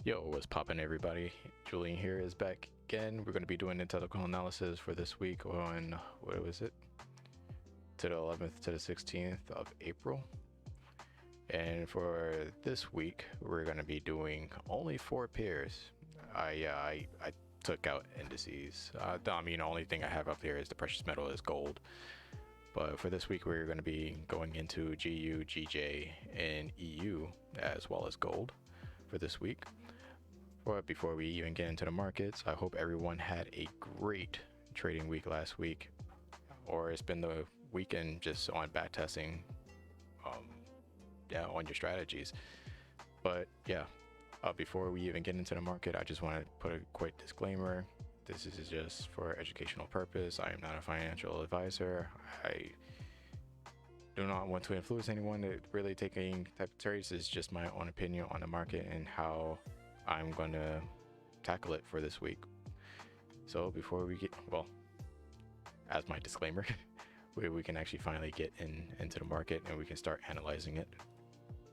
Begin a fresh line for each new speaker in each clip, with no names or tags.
Yo, what's poppin', everybody? Julian here is back again. We're going to be doing the technical analysis for this week on, what was it? To the 11th to the 16th of April. And for this week, we're going to be doing only 4 pairs. I took out indices. I mean, the only thing I have up here is the precious metal is gold. But for this week, we're going to be going into GU, GJ, and EU as well as gold for this week. But before we even get into the markets, I hope everyone had a great trading week last week, or it's been the weekend just on back testing, on your strategies. But yeah, before we even get into the market, I just want to put a quick disclaimer. This is just for educational purpose. I am not a financial advisor. I do not want to influence anyone to really take any type of trades. It's just my own opinion on the market and how I'm going to tackle it for this week. So before we get, well, as my disclaimer, we can actually finally get into the market and we can start analyzing it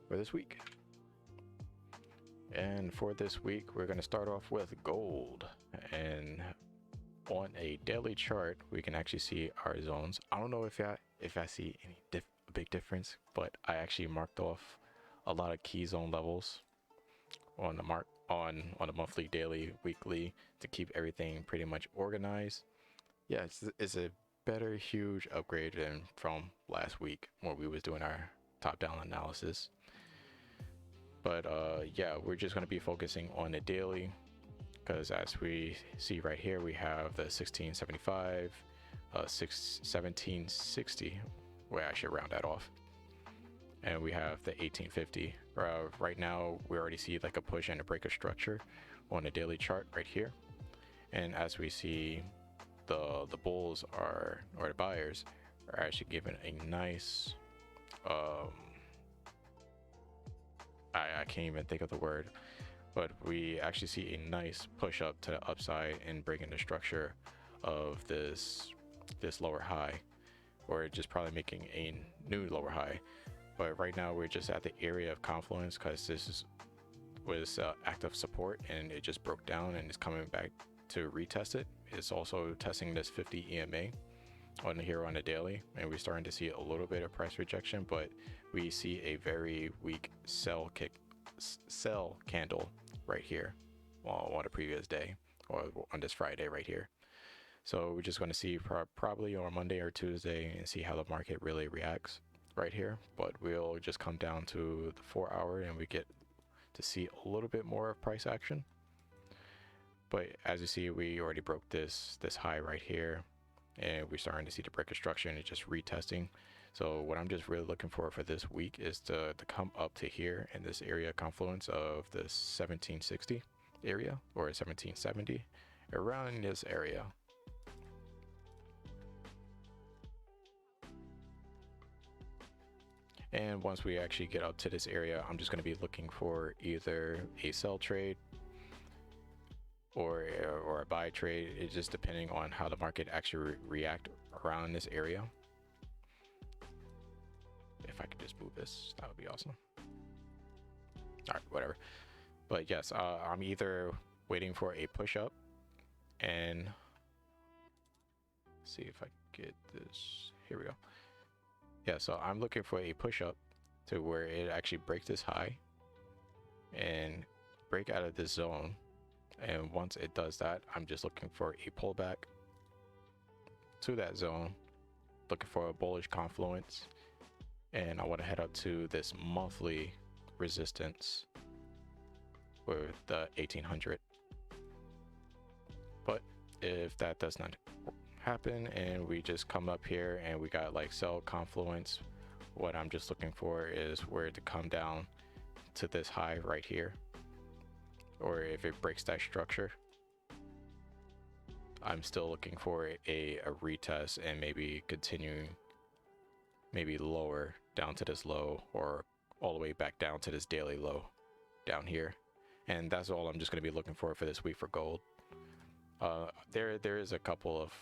for this week. And for this week, we're going to start off with gold. And on a daily chart, we can actually see our zones. I don't know if I see any big difference, but I actually marked off a lot of key zone levels on the on a monthly, daily, weekly to keep everything pretty much organized. Yeah, it's a better huge upgrade than from last week when we was doing our top-down analysis. But yeah, we're just going to be focusing on the daily, because as we see right here, we have the 1675, 1760. Well, I should round that off. And we have the 1850. Right now, we already see like a push and a break of structure on the daily chart right here. And as we see, the bulls or the buyers are actually given a nice, I can't even think of the word, but we actually see a nice push up to the upside and breaking the structure of this lower high, or just probably making a new lower high. But right now we're just at the area of confluence, because this was active support and it just broke down and it's coming back to retest it. It's also testing this 50 EMA on here on the daily, and we're starting to see a little bit of price rejection, but we see a very weak sell candle right here on the previous day, or on this Friday right here. So we're just going to see probably on Monday or Tuesday and see how the market really reacts right here. But we'll just come down to the 4 hour and we get to see a little bit more of price action. But as you see, we already broke this high right here, and we're starting to see the break of structure and it's just retesting. So what I'm just really looking for this week is to come up to here in this area confluence of the 1760 area or 1770, around this area. And once we actually get up to this area, I'm just going to be looking for either a sell trade or a buy trade. It's just depending on how the market actually react around this area. If I could just move this, that would be awesome. All right, whatever. But yes, I'm either waiting for a push up, and see if I get this. Here we go. Yeah, so I'm looking for a push up to where it actually breaks this high and break out of this zone. And once it does that, I'm just looking for a pullback to that zone, looking for a bullish confluence. And I want to head up to this monthly resistance with the 1800. But if that does not happen and we just come up here and we got like sell confluence, what I'm just looking for is where to come down to this high right here. Or if it breaks that structure, I'm still looking for a retest and maybe continuing maybe lower down to this low, or all the way back down to this daily low down here. And that's all I'm just going to be looking for this week for gold. There is a couple of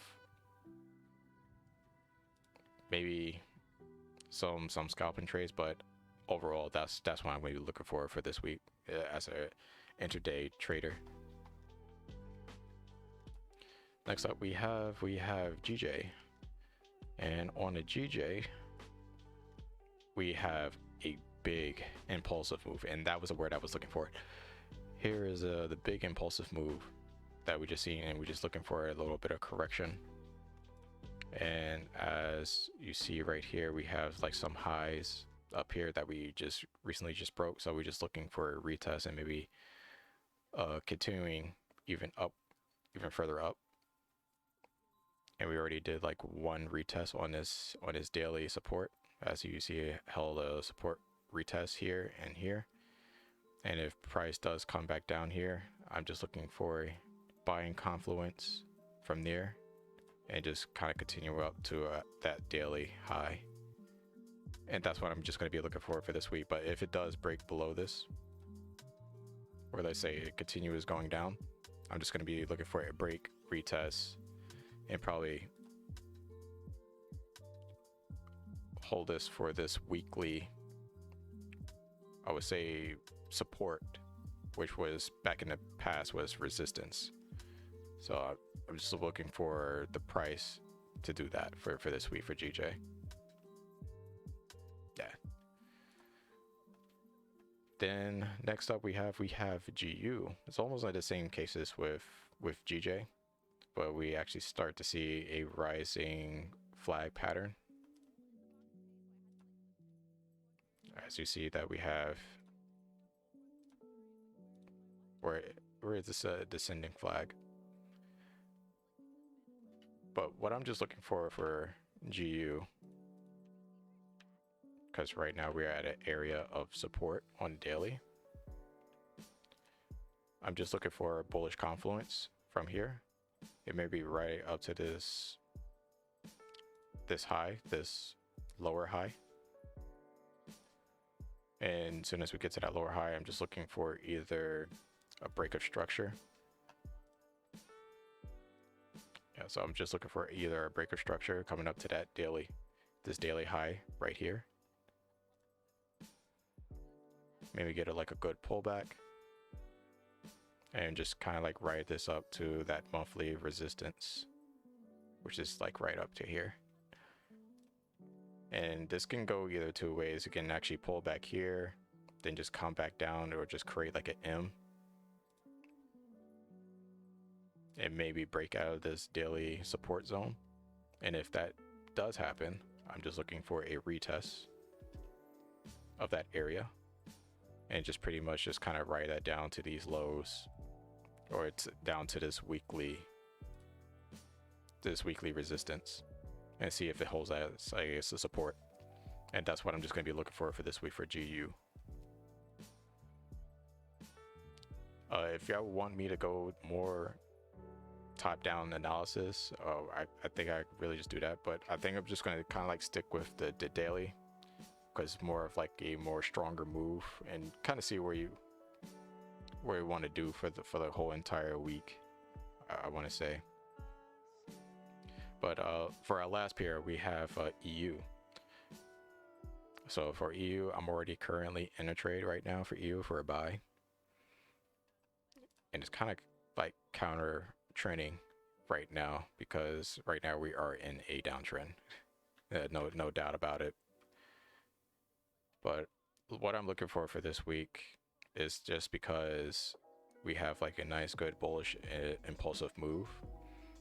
maybe some scalping trades, but overall that's what I'm going to be looking for this week as a intraday trader. Next up we have GJ, and on the GJ we have a big impulsive move, and that was the word I was looking for. Here is the big impulsive move that we just seen, and we're just looking for a little bit of correction. And as you see right here, we have like some highs up here that we just recently broke, so we're just looking for a retest and maybe continuing even further up. And we already did like one retest on this daily support. As you see, held a support retest here and here. And if price does come back down here, I'm just looking for a buying confluence from there and just kind of continue up to that daily high. And that's what I'm just going to be looking for this week. But if it does break below this, or let's say it continues going down, I'm just going to be looking for a break, retest, and probably hold this for this weekly, I would say, support, which was back in the past was resistance. So I'm just looking for the price to do that for this week for GJ. Yeah. Then next up we have GU. It's almost like the same cases with GJ, but we actually start to see a rising flag pattern. As you see that we have, where is this descending flag? But what I'm just looking for GU, because right now we're at an area of support on daily, I'm just looking for a bullish confluence from here. It may be right up to this high, this lower high. And as soon as we get to that lower high, I'm just looking for either a break of structure. Yeah, so I'm just looking for either a break of structure coming up to that this daily high right here. Maybe get like a good pullback and just kind of like ride this up to that monthly resistance, which is like right up to here. And this can go either two ways. It can actually pull back here, then just come back down, or just create like an M and maybe break out of this daily support zone. And if that does happen, I'm just looking for a retest of that area and just pretty much just kind of ride that down to these lows, or it's down to this weekly resistance, and see if it holds as, I guess, the support. And that's what I'm just going to be looking for this week for GU. If y'all want me to go more top-down analysis, I think I really just do that, but I think I'm just going to kind of like stick with the daily, because it's more of like a more stronger move, and kind of see where you want to do for the whole entire week, I want to say. But for our last pair, we have EU. So for EU, I'm already currently in a trade right now for EU for a buy. And it's kind of like counter trending right now, because right now we are in a downtrend. No doubt about it. But what I'm looking for this week is just because we have like a nice, good, bullish, impulsive move.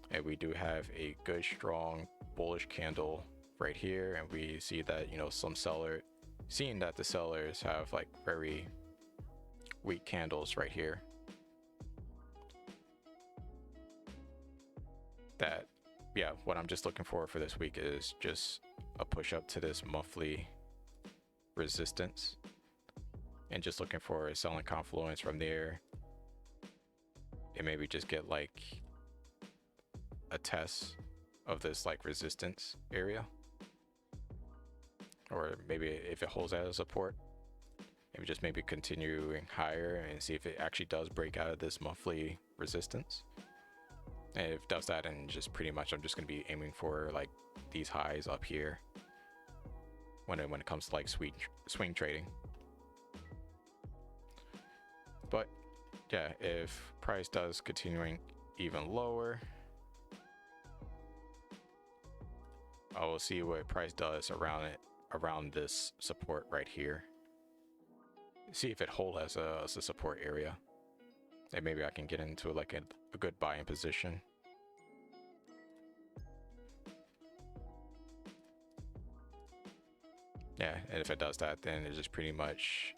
And we do have a good, strong, bullish candle right here. And we see that, seeing that the sellers have like very weak candles right here. That, yeah, what I'm just looking for this week is just a push up to this monthly resistance. And just looking for a selling confluence from there. And maybe just get like a test of this like resistance area, or maybe if it holds as support, maybe continuing higher and see if it actually does break out of this monthly resistance. And if it does that, and just pretty much I'm just going to be aiming for like these highs up here when it comes to like swing trading. But yeah, if price does continuing even lower, I will see what price does around this support right here. See if it holds as a support area, and maybe I can get into like a good buying position. Yeah, and if it does that, then it's just pretty much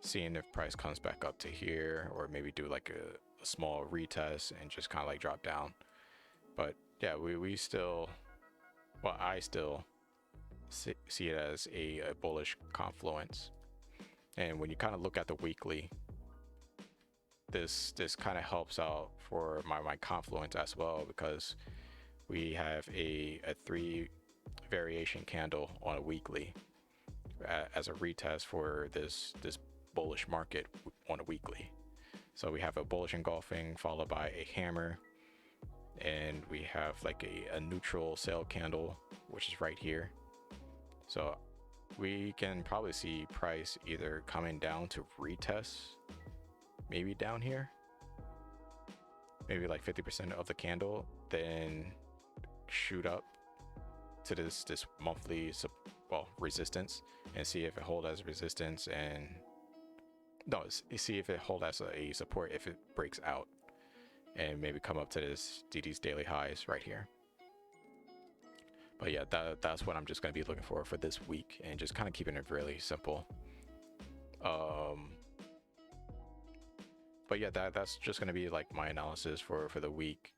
seeing if price comes back up to here, or maybe do like a small retest and just kind of like drop down. But yeah, we still, well, I still see it as a bullish confluence. And when you kind of look at the weekly, this kind of helps out for my confluence as well, because we have a 3 variation candle on a weekly as a retest for this bullish market on a weekly. So we have a bullish engulfing followed by a hammer, and we have like a neutral sell candle, which is right here. So we can probably see price either coming down to retest, maybe down here, maybe like 50% of the candle, then shoot up to this monthly resistance, and see if it hold as resistance, and no, see if it hold as a support if it breaks out, and maybe come up to these daily highs right here. But yeah, that's what I'm just going to be looking for this week, and just kind of keeping it really simple. But yeah, that's just going to be like my analysis for the week.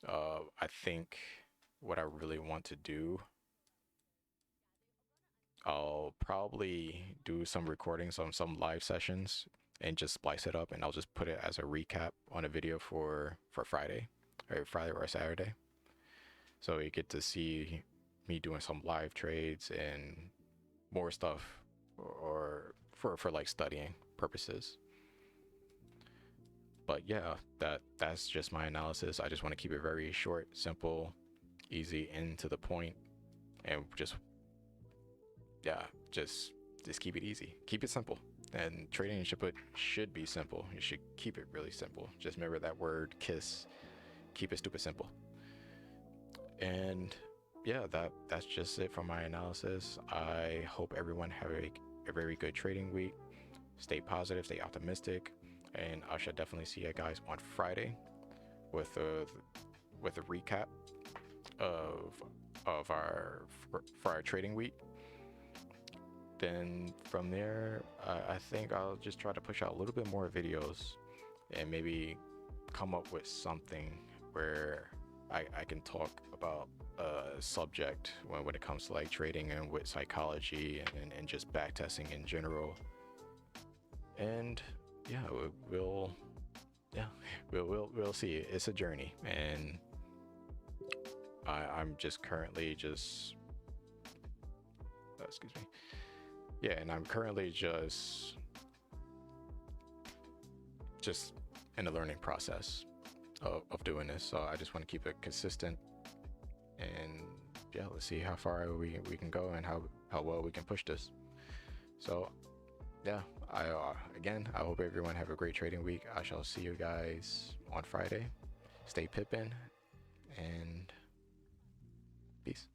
I think what I really want to do, I'll probably do some recordings on some live sessions and just splice it up, and I'll just put it as a recap on a video for Friday or Saturday. So you get to see me doing some live trades and more stuff, or for like studying purposes. But yeah, that's just my analysis. I just want to keep it very short, simple, easy, and to the point, and just keep it easy, keep it simple. And trading should be simple. You should keep it really simple. Just remember that word KISS, keep it stupid simple. And yeah, that's just it for my analysis. I hope everyone have a very good trading week. Stay positive, stay optimistic, and I should definitely see you guys on Friday with a recap of our trading week. Then from there, I think I'll just try to push out a little bit more videos, and maybe come up with something where I can talk about a subject when it comes to like trading, and with psychology, and just backtesting in general. And yeah, we'll see. It's a journey, and I'm just currently excuse me. Yeah, and I'm currently just in the learning process of doing this. So I just want to keep it consistent, and yeah, let's see how far we can go, and how well we can push this. So yeah, I hope everyone have a great trading week. I shall see you guys on Friday. Stay pippin', and peace.